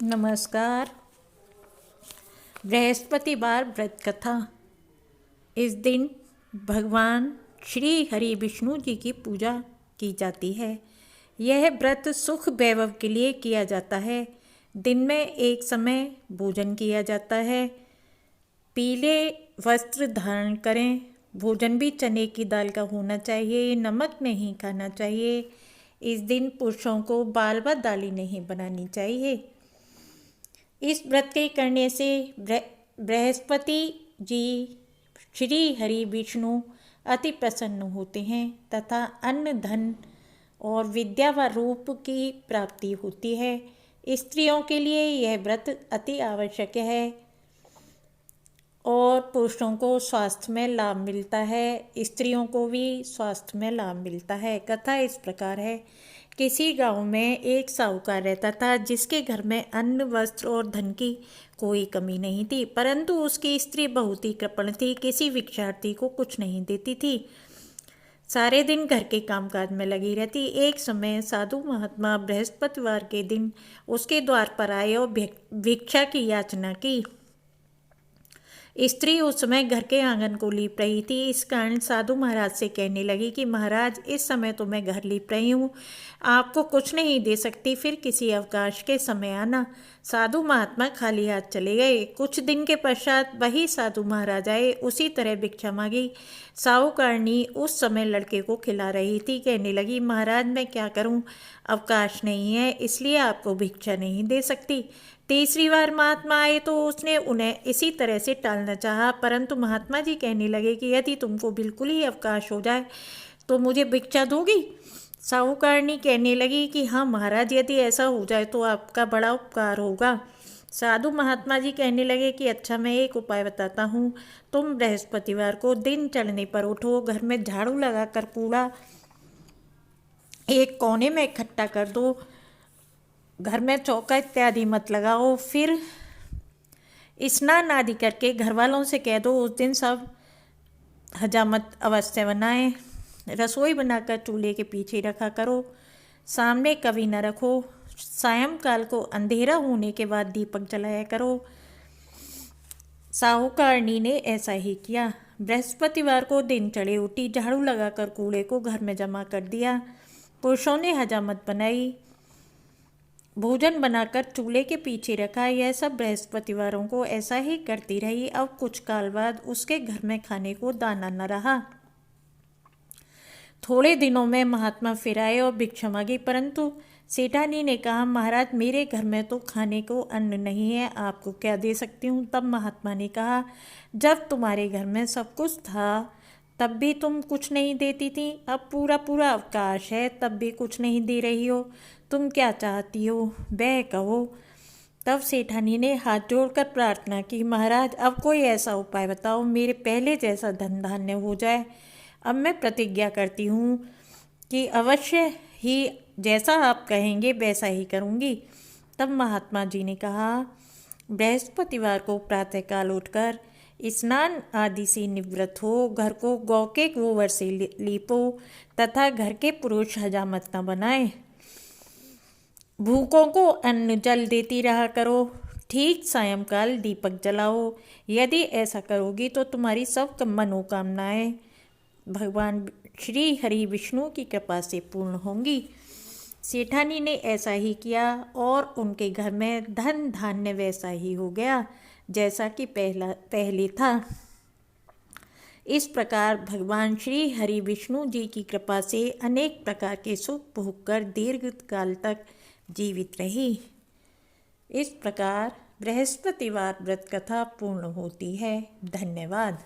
नमस्कार। बृहस्पतिवार व्रत कथा। इस दिन भगवान श्री हरि विष्णु जी की पूजा की जाती है। यह व्रत सुख वैभव के लिए किया जाता है। दिन में एक समय भोजन किया जाता है। पीले वस्त्र धारण करें। भोजन भी चने की दाल का होना चाहिए। नमक नहीं खाना चाहिए। इस दिन पुरुषों को बाल व दाढ़ी नहीं बनानी चाहिए। इस व्रत के करने से बृहस्पति जी श्री हरि विष्णु अति प्रसन्न होते हैं तथा अन्न धन और विद्या व रूप की प्राप्ति होती है। स्त्रियों के लिए यह व्रत अति आवश्यक है और पुरुषों को स्वास्थ्य में लाभ मिलता है। स्त्रियों को भी स्वास्थ्य में लाभ मिलता है। कथा इस प्रकार है। किसी गांव में एक साहूकार रहता था जिसके घर में अन्न वस्त्र और धन की कोई कमी नहीं थी, परंतु उसकी स्त्री बहुत ही कृपण थी। किसी भिक्षार्थी को कुछ नहीं देती थी। सारे दिन घर के कामकाज में लगी रहती। एक समय साधु महात्मा बृहस्पतिवार के दिन उसके द्वार पर आए और भिक्षा की याचना की। स्त्री उस समय घर के आंगन को लीप रही थी। इस कारण साधु महाराज से कहने लगी कि महाराज, इस समय तो मैं घर लीप रही हूँ, आपको कुछ नहीं दे सकती, फिर किसी अवकाश के समय आना। साधु महात्मा खाली हाथ चले गए। कुछ दिन के पश्चात वही साधु महाराज आए। उसी तरह भिक्षा मांगी। साहूकारनी उस समय लड़के को खिला रही थी। कहने लगी, महाराज मैं क्या करूं, अवकाश नहीं है इसलिए आपको भिक्षा नहीं दे सकती। तीसरी बार महात्मा आए तो उसने उन्हें इसी तरह से टालना चाहा, परंतु महात्मा जी कहने लगे कि यदि तुमको बिल्कुल ही अवकाश हो जाए तो मुझे भिक्षा दोगी। साहूकारनी कहने लगी कि हाँ महाराज, यदि ऐसा हो जाए तो आपका बड़ा उपकार होगा। साधु महात्मा जी कहने लगे कि अच्छा, मैं एक उपाय बताता हूँ। तुम बृहस्पतिवार को दिन चढ़ने पर उठो, घर में झाड़ू लगाकर कूड़ा एक कोने में इकट्ठा कर दो, घर में चौका इत्यादि मत लगाओ। फिर स्नान आदि करके घर वालों से कह दो उस दिन सब हजामत अवश्य बनाएं। रसोई बनाकर चूल्हे के पीछे रखा करो, सामने कभी न रखो। सायंकाल को अंधेरा होने के बाद दीपक जलाया करो। साहूकारनी ने ऐसा ही किया। बृहस्पतिवार को दिन चढ़े उठी, झाड़ू लगाकर कूड़े को घर में जमा कर दिया। पुरुषों ने हजामत बनाई, भोजन बनाकर चूल्हे के पीछे रखा। यह सब बृहस्पतिवारों को ऐसा ही करती रही। अब कुछ काल बाद उसके घर में खाने को दाना न रहा। थोड़े दिनों में महात्मा फिर आए और भिक्षा मांगी, परंतु सेठानी ने कहा, महाराज मेरे घर में तो खाने को अन्न नहीं है, आपको क्या दे सकती हूँ। तब महात्मा ने कहा, जब तुम्हारे घर में सब कुछ था तब भी तुम कुछ नहीं देती थी, अब पूरा पूरा अवकाश है तब भी कुछ नहीं दे रही हो, तुम क्या चाहती हो वह कहो। तब सेठानी ने हाथ जोड़कर प्रार्थना की, महाराज अब कोई ऐसा उपाय बताओ, मेरे पहले जैसा धन धान्य हो जाए। अब मैं प्रतिज्ञा करती हूँ कि अवश्य ही जैसा आप कहेंगे वैसा ही करूँगी। तब महात्मा जी ने कहा, बृहस्पतिवार को प्रातःकाल उठकर स्नान आदि से निवृत्त हो, घर को गौ के गोबर से लीपो तथा घर के पुरुष हजामत न बनाए। भूखों को अन्न जल देती रहा करो। ठीक सायंकाल दीपक जलाओ। यदि ऐसा करोगी तो तुम्हारी सब मनोकामनाएं भगवान श्री हरि विष्णु की कृपा से पूर्ण होंगी। सेठानी ने ऐसा ही किया और उनके घर में धन धान्य वैसा ही हो गया जैसा कि पहले था। इस प्रकार भगवान श्री हरि विष्णु जी की कृपा से अनेक प्रकार के सुख भोग कर दीर्घ काल तक जीवित रही। इस प्रकार बृहस्पतिवार व्रत कथा पूर्ण होती है। धन्यवाद।